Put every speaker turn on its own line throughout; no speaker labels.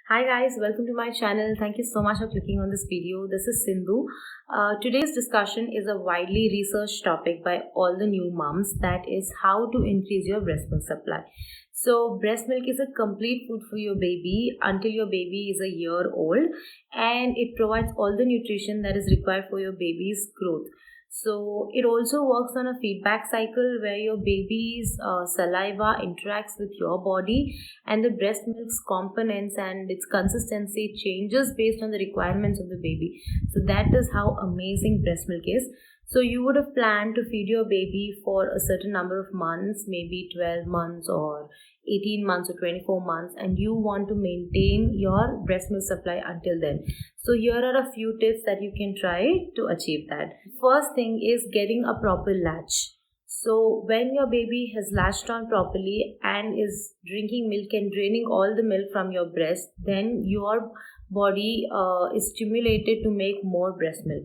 Hi guys, welcome to my channel. Thank you so much for clicking on this video. This is Sindhu. Today's discussion is a widely researched topic by all the new moms, that is how to increase your breast milk supply. So breast milk is a complete food for your baby until your baby is a year old, and it provides all the nutrition that is required for your baby's growth. So it also works on a feedback cycle where your baby's saliva interacts with your body, and the breast milk's components and its consistency changes based on the requirements of the baby. So that is how amazing breast milk is. So you would have planned to feed your baby for a certain number of months, maybe 12 months or 18 months or 24 months, and you want to maintain your breast milk supply until then. So here are a few tips that you can try to achieve that. First thing is getting a proper latch. So when your baby has latched on properly and is drinking milk and draining all the milk from your breast, then your body is stimulated to make more breast milk.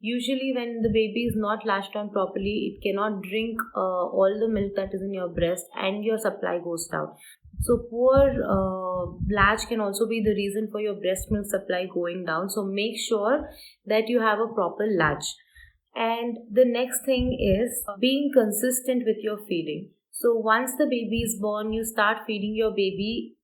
Usually when the baby is not latched on properly, it cannot drink all the milk that is in your breast and your supply goes down. So poor latch can also be the reason for your breast milk supply going down. So make sure that you have a proper latch. And the next thing is being consistent with your feeding. So once the baby is born, you start feeding your baby.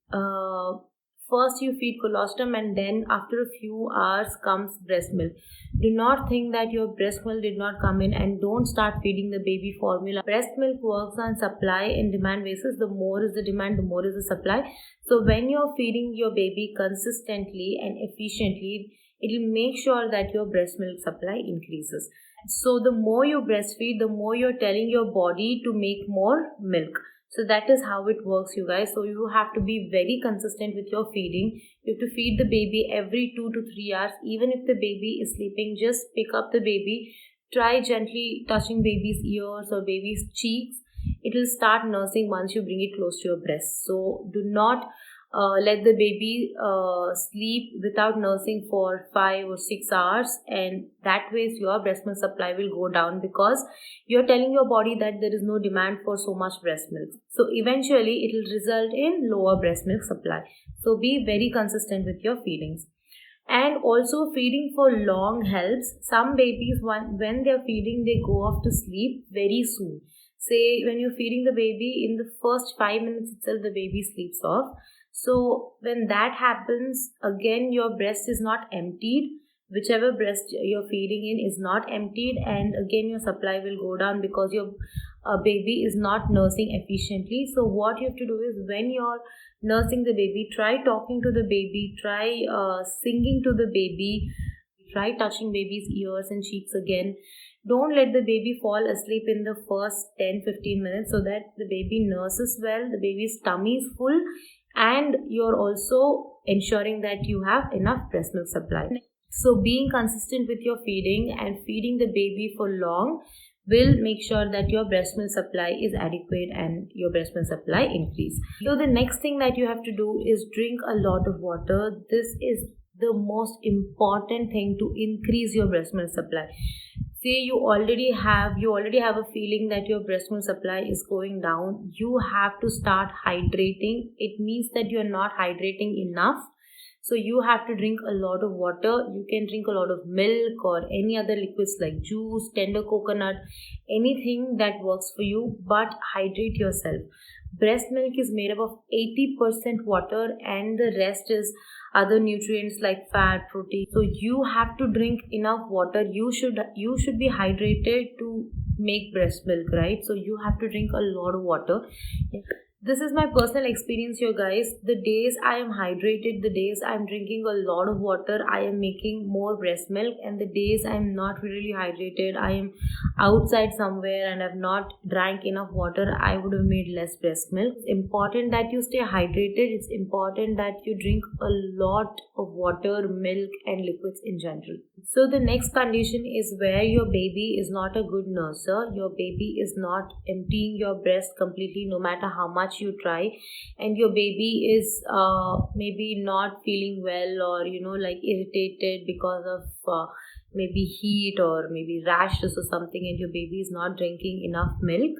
First you feed colostrum, and then after a few hours comes breast milk. Do not think that your breast milk did not come in, and don't start feeding the baby formula. Breast milk works on supply and demand basis. The more is the demand, the more is the supply. So when you're feeding your baby consistently and efficiently, it will make sure that your breast milk supply increases. So the more you breastfeed, the more you're telling your body to make more milk. So that is how it works, you guys. So you have to be very consistent with your feeding. You have to feed the baby every 2 to 3 hours. Even if the baby is sleeping, just pick up the baby. Try gently touching baby's ears or baby's cheeks. It will start nursing once you bring it close to your breast. So do not let the baby sleep without nursing for 5 or 6 hours, and that way your breast milk supply will go down because you're telling your body that there is no demand for so much breast milk. So eventually it will result in lower breast milk supply. So be very consistent with your feedings. And also feeding for long helps. Some babies, when they're feeding, they go off to sleep very soon. Say when you're feeding the baby, in the first 5 minutes itself the baby sleeps off. So when that happens, again your breast is not emptied. Whichever breast you're feeding in is not emptied, and again your supply will go down because your baby is not nursing efficiently. So what you have to do is, when you're nursing the baby, try talking to the baby, try singing to the baby, try touching baby's ears and cheeks again. Don't let the baby fall asleep in the first 10-15 minutes, so that the baby nurses well, the baby's tummy is full, and you're also ensuring that you have enough breast milk supply. So being consistent with your feeding and feeding the baby for long will make sure that your breast milk supply is adequate and your breast milk supply increase. So the next thing that you have to do is drink a lot of water. This is the most important thing to increase your breast milk supply. Say you already have a feeling that your breast milk supply is going down, you have to start hydrating. It means that you are not hydrating enough. So you have to drink a lot of water. You can drink a lot of milk or any other liquids like juice, tender coconut, anything that works for you, but hydrate yourself. Breast milk is made up of 80% water, and the rest is other nutrients like fat, protein. So you have to drink enough water. You should be hydrated to make breast milk, right? So you have to drink a lot of water. This is my personal experience here, guys. The days I am hydrated, the days I am drinking a lot of water, I am making more breast milk. And the days I am not really hydrated, I am outside somewhere and have not drank enough water, I would have made less breast milk. It's important that you stay hydrated. It's important that you drink a lot of water, milk and liquids in general. So the next condition is where your baby is not a good nurser. Your baby is not emptying your breast completely no matter how much you try, and your baby is maybe not feeling well, or like irritated because of maybe heat or maybe rashes or something, and your baby is not drinking enough milk.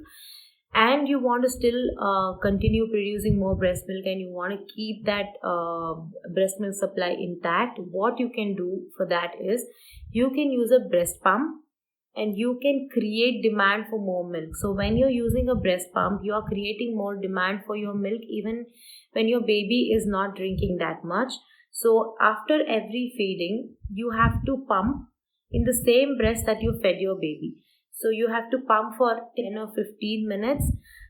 and you want to still continue producing more breast milk, and you want to keep that breast milk supply intact, what you can do for that is you can use a breast pump, and you can create demand for more milk. So when you're using a breast pump, you are creating more demand for your milk even when your baby is not drinking that much. So after every feeding, you have to pump in the same breast that you fed your baby. So you have to pump for 10 or 15 minutes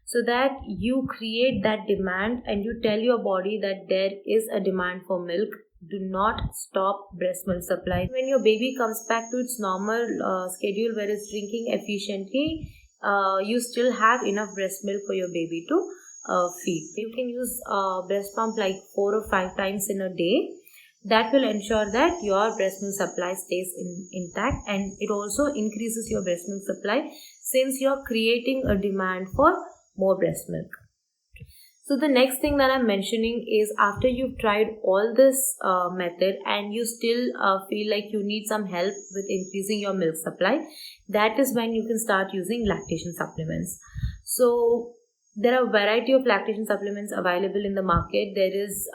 so that you create that demand and you tell your body that there is a demand for milk. Do not stop breast milk supply. When your baby comes back to its normal schedule where it's drinking efficiently, you still have enough breast milk for your baby to feed. You can use breast pump like 4 or 5 times in a day. That will ensure that your breast milk supply stays intact, and it also increases your breast milk supply since you're creating a demand for more breast milk. So the next thing that I'm mentioning is, after you've tried all this method and you still feel like you need some help with increasing your milk supply, that is when you can start using lactation supplements. So there are a variety of lactation supplements available in the market. There is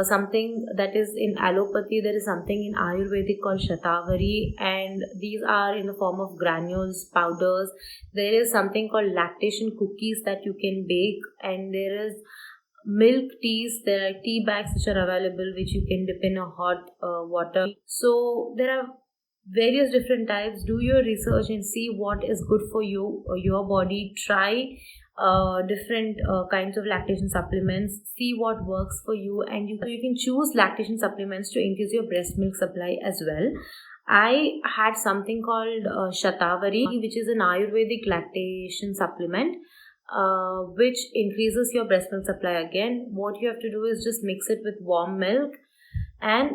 something that is in allopathy, there is something in Ayurvedic called Shatavari, and these are in the form of granules, powders. There is something called lactation cookies that you can bake, and there is milk teas. There are tea bags which are available which you can dip in a hot water. So there are various different types. Do your research and see what is good for you or your body. Try different kinds of lactation supplements, see what works for you, and you can choose lactation supplements to increase your breast milk supply as well. I had something called Shatavari, which is an Ayurvedic lactation supplement which increases your breast milk supply again. What you have to do is just mix it with warm milk and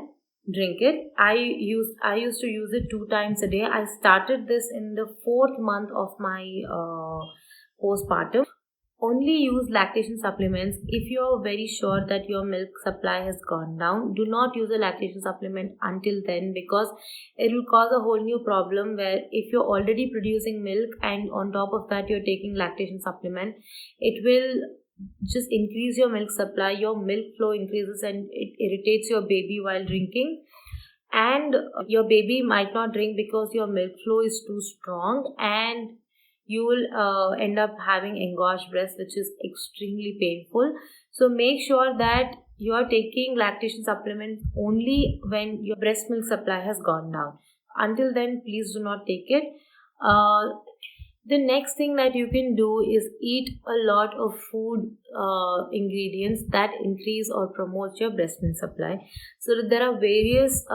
drink it. I used to use it 2 times a day. I started this in the 4th month of my postpartum. Only use lactation supplements if you are very sure that your milk supply has gone down. Do not use a lactation supplement until then, because it will cause a whole new problem where if you're already producing milk and on top of that you're taking lactation supplement, it will just increase your milk supply. Your milk flow increases and it irritates your baby while drinking, and your baby might not drink because your milk flow is too strong, and you will end up having engorged breast, which is extremely painful. So make sure that you are taking lactation supplements only when your breast milk supply has gone down. Until then, please do not take it. The next thing that you can do is eat a lot of food ingredients that increase or promote your breast milk supply. So there are various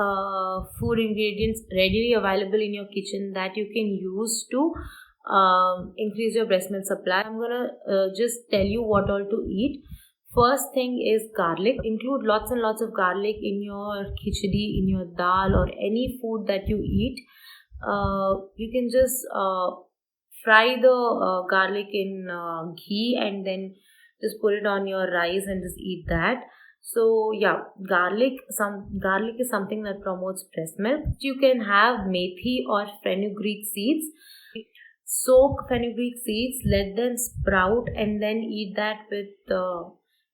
food ingredients readily available in your kitchen that you can use to increase your breast milk supply. I'm gonna just tell you what all to eat. First thing is garlic. Include lots and lots of garlic in your khichdi, in your dal, or any food that you eat. You can just fry the garlic in ghee and then just put it on your rice and just eat that. So yeah, garlic is something that promotes breast milk. You can have methi or fenugreek seeds. Soak fenugreek seeds, let them sprout, and then eat that with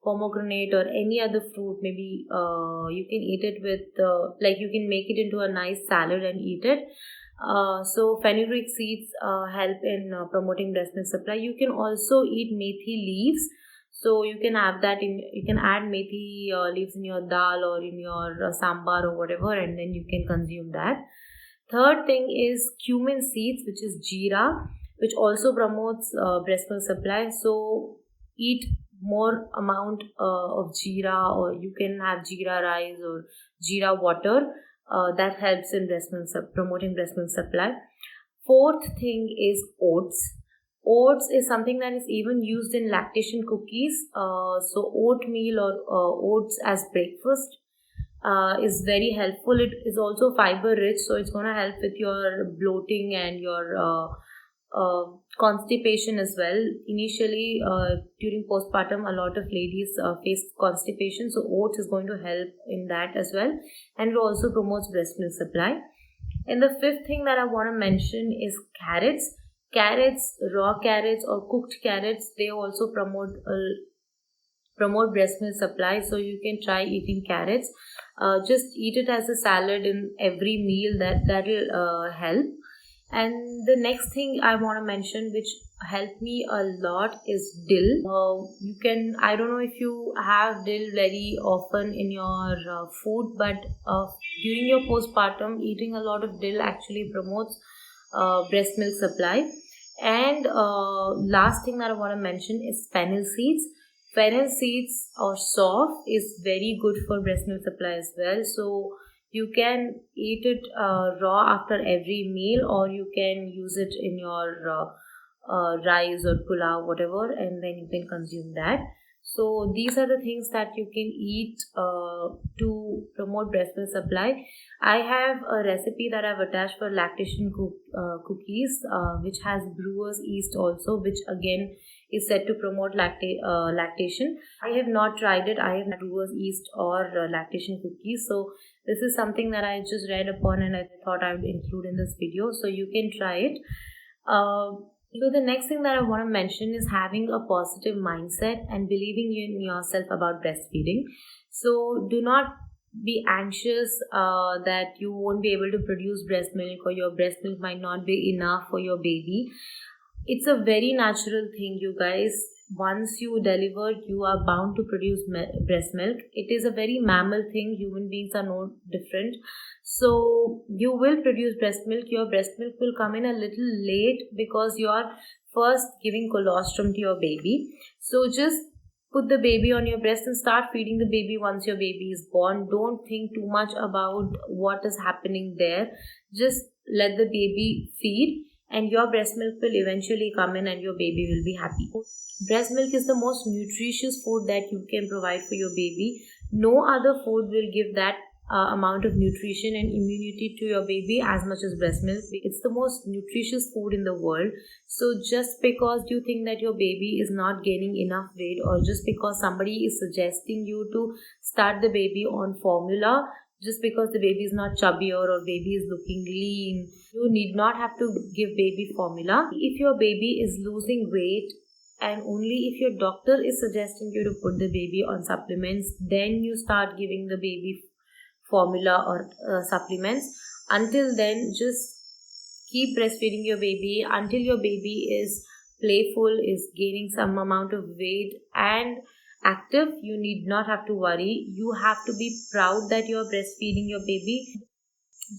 pomegranate or any other fruit. Maybe you can eat it with you can make it into a nice salad and eat it. So fenugreek seeds help in promoting breast milk supply. You can also eat methi leaves. So you can have that you can add methi leaves in your dal or in your sambar or whatever, and then you can consume that. Third thing is cumin seeds, which is jeera, which also promotes breast milk supply. So eat more amount of jeera, or you can have jeera rice or jeera water. That helps in promoting breast milk supply. Fourth thing is oats. Oats is something that is even used in lactation cookies. So oatmeal or oats as breakfast is very helpful. It is also fiber rich, so it's going to help with your bloating and your constipation as well. Initially, during postpartum, a lot of ladies face constipation, so oats is going to help in that as well, and it also promotes breast milk supply. And the fifth thing that I want to mention is carrots. Carrots, raw carrots or cooked carrots, they also promote breast milk supply. So you can try eating carrots. Just eat it as a salad in every meal. That'll help. And the next thing I want to mention, which helped me a lot, is dill. I don't know if you have dill very often in your food, but during your postpartum, eating a lot of dill actually promotes breast milk supply. And last thing that I want to mention is fennel seeds. Fennel seeds or soft is very good for breast milk supply as well. So you can eat it raw after every meal, or you can use it in your rice or pulao, whatever, and then you can consume that. So these are the things that you can eat to promote breast milk supply. I have a recipe that I've attached for lactation cookies, which has brewer's yeast also, which again is said to promote lactation. I have not tried it. I have not brewer's yeast or lactation cookies. So this is something that I just read upon and I thought I would include in this video. So you can try it. So the next thing that I want to mention is having a positive mindset and believing in yourself about breastfeeding. So do not be anxious that you won't be able to produce breast milk, or your breast milk might not be enough for your baby. It's a very natural thing, you guys. Once you deliver, you are bound to produce breast milk. It is a very mammal thing. Human beings are no different. So you will produce breast milk. Your breast milk will come in a little late because you are first giving colostrum to your baby. So just put the baby on your breast and start feeding the baby once your baby is born. Don't think too much about what is happening there. Just let the baby feed, and your breast milk will eventually come in and your baby will be happy. Breast milk is the most nutritious food that you can provide for your baby. No other food will give that amount of nutrition and immunity to your baby as much as breast milk. It's the most nutritious food in the world. So just because you think that your baby is not gaining enough weight, or just because somebody is suggesting you to start the baby on formula, just because the baby is not chubbier or baby is looking lean, you need not have to give baby formula. If your baby is losing weight, and only if your doctor is suggesting you to put the baby on supplements, then you start giving the baby formula or supplements. Until then, just keep breastfeeding your baby until your baby is playful, is gaining some amount of weight and active. You need not have to worry. You have to be proud that you are breastfeeding your baby.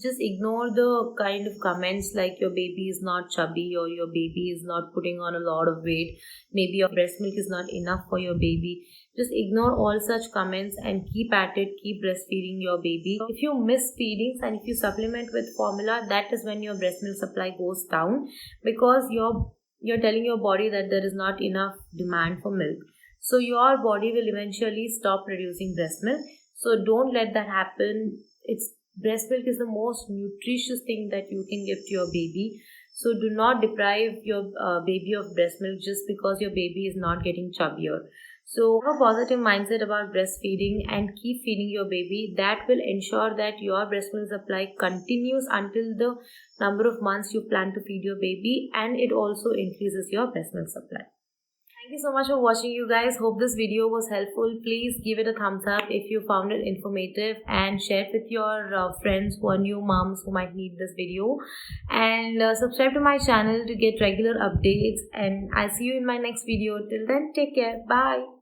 Just ignore the kind of comments like your baby is not chubby or your baby is not putting on a lot of weight. Maybe your breast milk is not enough for your baby. Just ignore all such comments and keep at it. Keep breastfeeding your baby. If you miss feedings and if you supplement with formula, that is when your breast milk supply goes down, because you're telling your body that there is not enough demand for milk. So your body will eventually stop producing breast milk. So don't let that happen. Breast milk is the most nutritious thing that you can give to your baby. So do not deprive your baby of breast milk just because your baby is not getting chubbier. So have a positive mindset about breastfeeding and keep feeding your baby. That will ensure that your breast milk supply continues until the number of months you plan to feed your baby, and it also increases your breast milk supply. Thank you so much for watching, you guys. Hope this video was helpful. Please give it a thumbs up if you found it informative, and share it with your friends who are new moms who might need this video. And subscribe to my channel to get regular updates. And I'll see you in my next video. Till then, take care. Bye.